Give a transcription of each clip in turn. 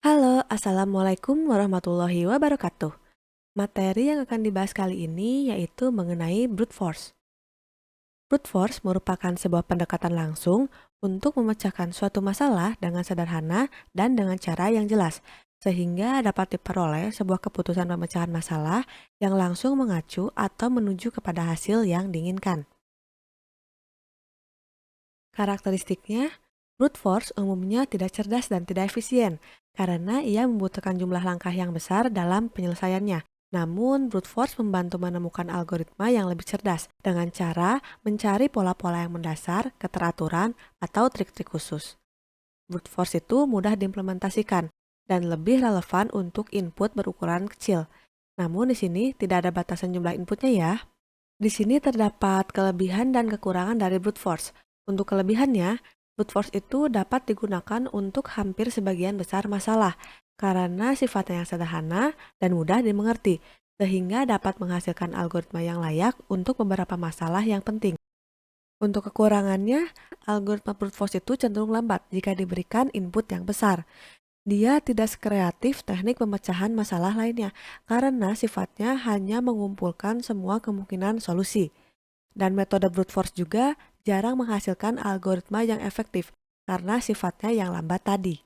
Halo, Assalamualaikum warahmatullahi wabarakatuh. Materi yang akan dibahas kali ini yaitu mengenai brute force. Brute force merupakan sebuah pendekatan langsung untuk memecahkan suatu masalah dengan sederhana dan dengan cara yang jelas, sehingga dapat diperoleh sebuah keputusan pemecahan masalah yang langsung mengacu atau menuju kepada hasil yang diinginkan. Karakteristiknya, brute force umumnya tidak cerdas dan tidak efisien, karena ia membutuhkan jumlah langkah yang besar dalam penyelesaiannya. Namun, brute force membantu menemukan algoritma yang lebih cerdas dengan cara mencari pola-pola yang mendasar, keteraturan, atau trik-trik khusus. Brute force itu mudah diimplementasikan dan lebih relevan untuk input berukuran kecil. Namun di sini tidak ada batasan jumlah inputnya ya. Di sini terdapat kelebihan dan kekurangan dari brute force. Untuk kelebihannya, brute force itu dapat digunakan untuk hampir sebagian besar masalah karena sifatnya yang sederhana dan mudah dimengerti, sehingga dapat menghasilkan algoritma yang layak untuk beberapa masalah yang penting. Untuk kekurangannya, algoritma brute force itu cenderung lambat jika diberikan input yang besar. Dia tidak sekreatif teknik pemecahan masalah lainnya, karena sifatnya hanya mengumpulkan semua kemungkinan solusi. Dan metode brute force juga jarang menghasilkan algoritma yang efektif karena sifatnya yang lambat tadi.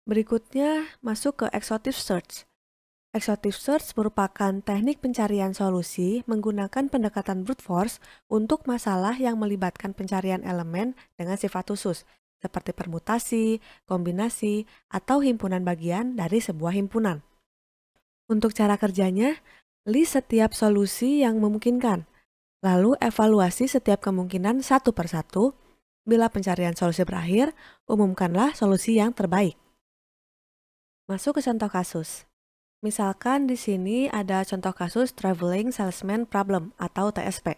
Berikutnya masuk ke exhaustive search. Exhaustive search merupakan teknik pencarian solusi menggunakan pendekatan brute force untuk masalah yang melibatkan pencarian elemen dengan sifat khusus, seperti permutasi, kombinasi, atau himpunan bagian dari sebuah himpunan. Untuk cara kerjanya, list setiap solusi yang memungkinkan. Lalu evaluasi setiap kemungkinan satu per satu. Bila pencarian solusi berakhir, umumkanlah solusi yang terbaik. Masuk ke contoh kasus. Misalkan di sini ada contoh kasus Traveling Salesman Problem atau TSP.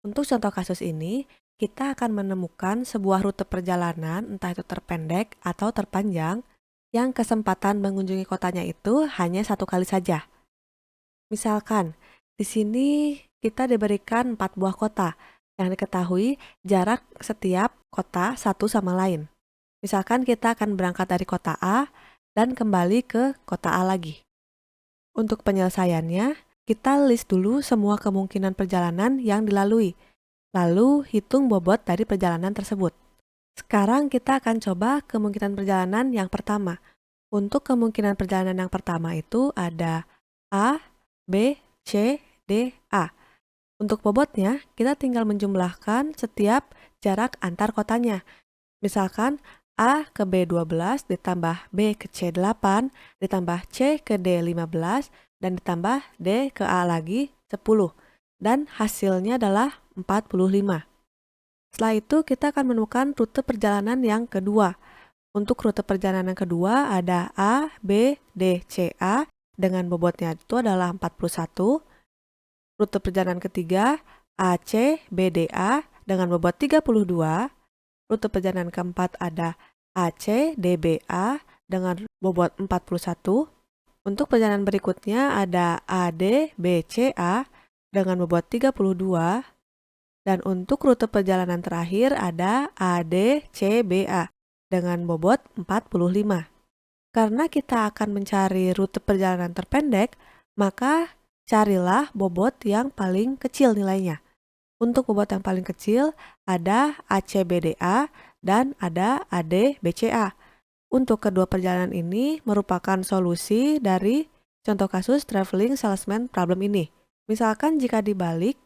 Untuk contoh kasus ini, kita akan menemukan sebuah rute perjalanan entah itu terpendek atau terpanjang yang kesempatan mengunjungi kotanya itu hanya satu kali saja. Misalkan, di sini kita diberikan 4 buah kota yang diketahui jarak setiap kota satu sama lain. Misalkan kita akan berangkat dari kota A dan kembali ke kota A lagi. Untuk penyelesaiannya, kita list dulu semua kemungkinan perjalanan yang dilalui, lalu hitung bobot dari perjalanan tersebut. Sekarang kita akan coba kemungkinan perjalanan yang pertama. Untuk kemungkinan perjalanan yang pertama itu ada A, B, C, D, A. Untuk bobotnya, kita tinggal menjumlahkan setiap jarak antar kotanya. Misalkan A ke B 12 ditambah B ke C 8 ditambah C ke D 15 dan ditambah D ke A lagi 10 dan hasilnya adalah 45. Setelah itu kita akan menemukan rute perjalanan yang kedua. Untuk rute perjalanan yang kedua ada A, B, D, C, A dengan bobotnya itu adalah 41. Rute perjalanan ketiga A, C, B, D, A dengan bobot 32. Rute perjalanan keempat ada AC, DBA dengan bobot 41. Untuk perjalanan berikutnya ada AD, BCA dengan bobot 32. Dan untuk rute perjalanan terakhir ada AD, CBA dengan bobot 45. Karena kita akan mencari rute perjalanan terpendek, maka carilah bobot yang paling kecil nilainya. Untuk bobot yang paling kecil ada ACBDA dan ada ADBCA. Untuk kedua perjalanan ini merupakan solusi dari contoh kasus Traveling Salesman Problem ini. Misalkan jika dibalik,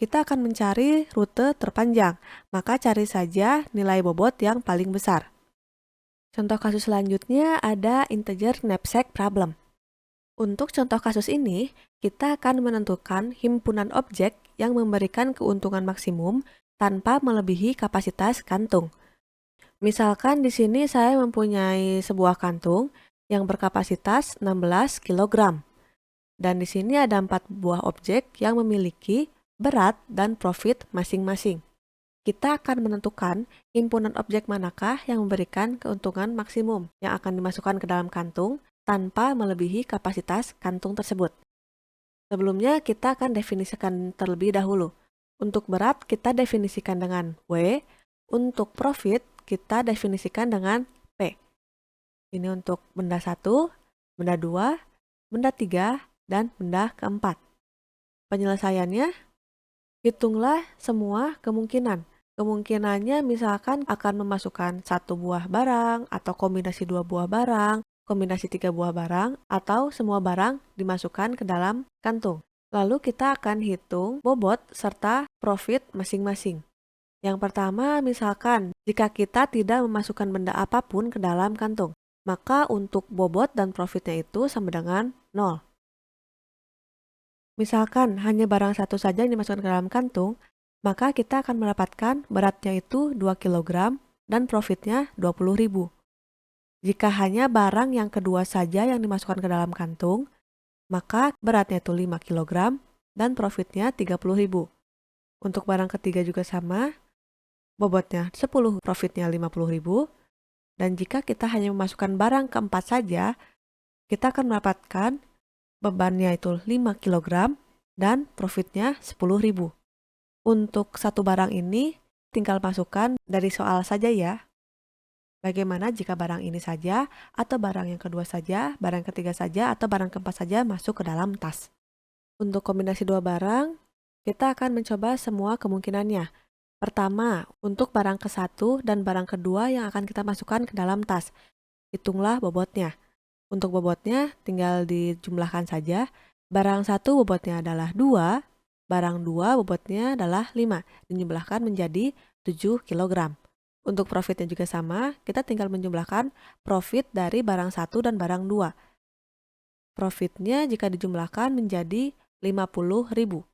kita akan mencari rute terpanjang, maka cari saja nilai bobot yang paling besar. Contoh kasus selanjutnya ada Integer Knapsack Problem. Untuk contoh kasus ini, kita akan menentukan himpunan objek yang memberikan keuntungan maksimum tanpa melebihi kapasitas kantung. Misalkan di sini saya mempunyai sebuah kantung yang berkapasitas 16 kg. Dan di sini ada 4 buah objek yang memiliki berat dan profit masing-masing. Kita akan menentukan himpunan objek manakah yang memberikan keuntungan maksimum yang akan dimasukkan ke dalam kantung tanpa melebihi kapasitas kantung tersebut. Sebelumnya kita akan definisikan terlebih dahulu. Untuk berat kita definisikan dengan W, untuk profit kita definisikan dengan P. Ini untuk benda 1, benda 2, benda 3, dan benda keempat. Penyelesaiannya, hitunglah semua kemungkinan. Kemungkinannya misalkan akan memasukkan satu buah barang, atau kombinasi dua buah barang, kombinasi tiga buah barang, atau semua barang dimasukkan ke dalam kantung. Lalu kita akan hitung bobot serta profit masing-masing. Yang pertama, misalkan jika kita tidak memasukkan benda apapun ke dalam kantung, maka untuk bobot dan profitnya itu sama dengan 0. Misalkan hanya barang satu saja yang dimasukkan ke dalam kantung, maka kita akan mendapatkan beratnya itu 2 kg dan profitnya 20.000. Jika hanya barang yang kedua saja yang dimasukkan ke dalam kantung, maka beratnya itu 5 kg dan profitnya 30.000. Untuk barang ketiga juga sama, bobotnya 10, profitnya 50.000. Dan jika kita hanya memasukkan barang keempat saja, kita akan mendapatkan bebannya itu 5 kg dan profitnya 10.000. Untuk satu barang ini tinggal masukkan dari soal saja ya. Bagaimana jika barang ini saja, atau barang yang kedua saja, barang ketiga saja, atau barang keempat saja masuk ke dalam tas. Untuk kombinasi dua barang, kita akan mencoba semua kemungkinannya. Pertama, untuk barang ke-1 dan barang kedua yang akan kita masukkan ke dalam tas. Hitunglah bobotnya. Untuk bobotnya tinggal dijumlahkan saja. Barang 1 bobotnya adalah 2, barang 2 bobotnya adalah 5, dijumlahkan menjadi 7 kg. Untuk profitnya juga sama, kita tinggal menjumlahkan profit dari barang 1 dan barang 2. Profitnya jika dijumlahkan menjadi 50.000.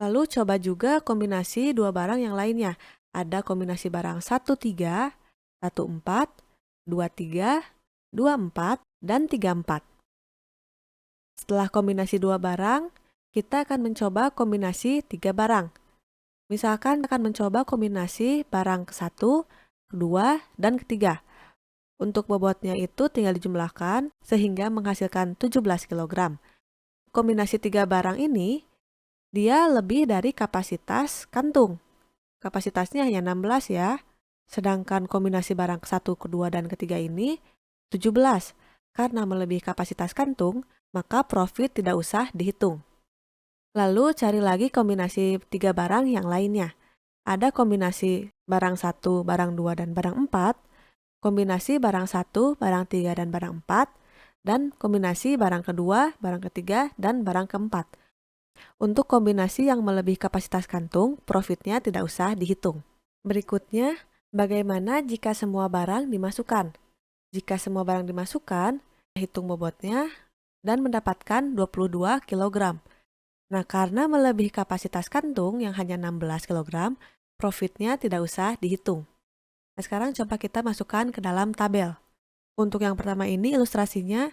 Lalu coba juga kombinasi dua barang yang lainnya. Ada kombinasi barang 13, 14, 23, 24, dan 34. Setelah kombinasi dua barang, kita akan mencoba kombinasi tiga barang. Misalkan akan mencoba kombinasi barang ke-1, kedua, dan ketiga. Untuk bobotnya itu tinggal dijumlahkan sehingga menghasilkan 17 kg. Kombinasi tiga barang ini, dia lebih dari kapasitas kantung. Kapasitasnya hanya 16 ya. Sedangkan kombinasi barang ke-1, kedua, dan ketiga ini 17. Karena melebihi kapasitas kantung, maka profit tidak usah dihitung. Lalu cari lagi kombinasi tiga barang yang lainnya. Ada kombinasi barang 1, barang 2, dan barang 4, kombinasi barang 1, barang 3, dan barang 4, dan kombinasi barang kedua, barang ketiga, dan barang keempat. Untuk kombinasi yang melebihi kapasitas kantung, profitnya tidak usah dihitung. Berikutnya, bagaimana jika semua barang dimasukkan? Jika semua barang dimasukkan, hitung bobotnya dan mendapatkan 22 kg. Nah, karena melebihi kapasitas kantung yang hanya 16 kg, profitnya tidak usah dihitung. Nah, sekarang coba kita masukkan ke dalam tabel. Untuk yang pertama ini ilustrasinya,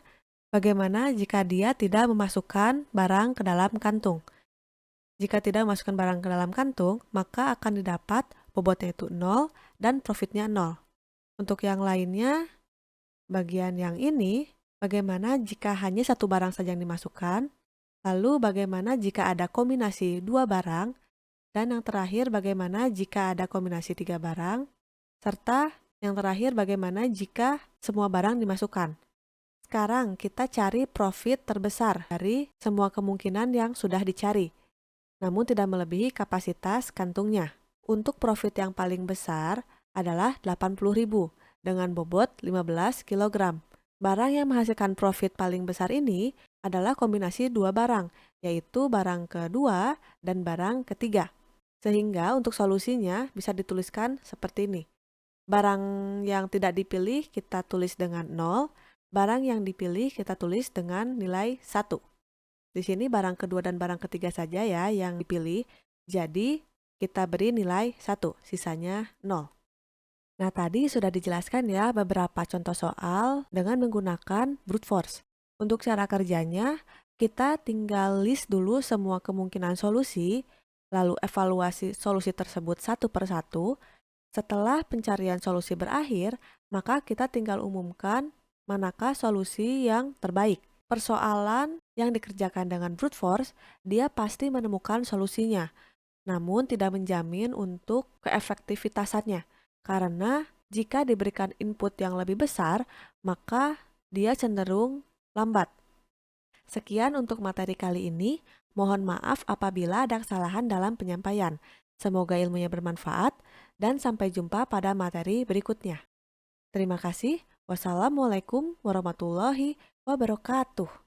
bagaimana jika dia tidak memasukkan barang ke dalam kantung. Jika tidak memasukkan barang ke dalam kantung, maka akan didapat bobotnya itu 0 dan profitnya 0. Untuk yang lainnya, bagian yang ini, bagaimana jika hanya satu barang saja yang dimasukkan? Lalu bagaimana jika ada kombinasi dua barang? Dan yang terakhir bagaimana jika ada kombinasi tiga barang? Serta yang terakhir bagaimana jika semua barang dimasukkan? Sekarang kita cari profit terbesar dari semua kemungkinan yang sudah dicari, namun tidak melebihi kapasitas kantungnya. Untuk profit yang paling besar adalah 80.000 dengan bobot 15 kg. Barang yang menghasilkan profit paling besar ini adalah kombinasi dua barang, yaitu barang kedua dan barang ketiga. Sehingga untuk solusinya bisa dituliskan seperti ini. Barang yang tidak dipilih kita tulis dengan 0, barang yang dipilih kita tulis dengan nilai 1. Di sini barang kedua dan barang ketiga saja ya yang dipilih, jadi kita beri nilai 1, sisanya 0. Nah, tadi sudah dijelaskan ya beberapa contoh soal dengan menggunakan brute force. Untuk cara kerjanya, kita tinggal list dulu semua kemungkinan solusi, lalu evaluasi solusi tersebut satu per satu. Setelah pencarian solusi berakhir, maka kita tinggal umumkan manakah solusi yang terbaik. Persoalan yang dikerjakan dengan brute force, dia pasti menemukan solusinya, namun tidak menjamin untuk keefektivitasannya. Karena Jika diberikan input yang lebih besar, maka dia cenderung lambat. Sekian untuk materi kali ini. Mohon maaf apabila ada kesalahan dalam penyampaian. Semoga ilmunya bermanfaat dan sampai jumpa pada materi berikutnya. Terima kasih. Wassalamualaikum warahmatullahi wabarakatuh.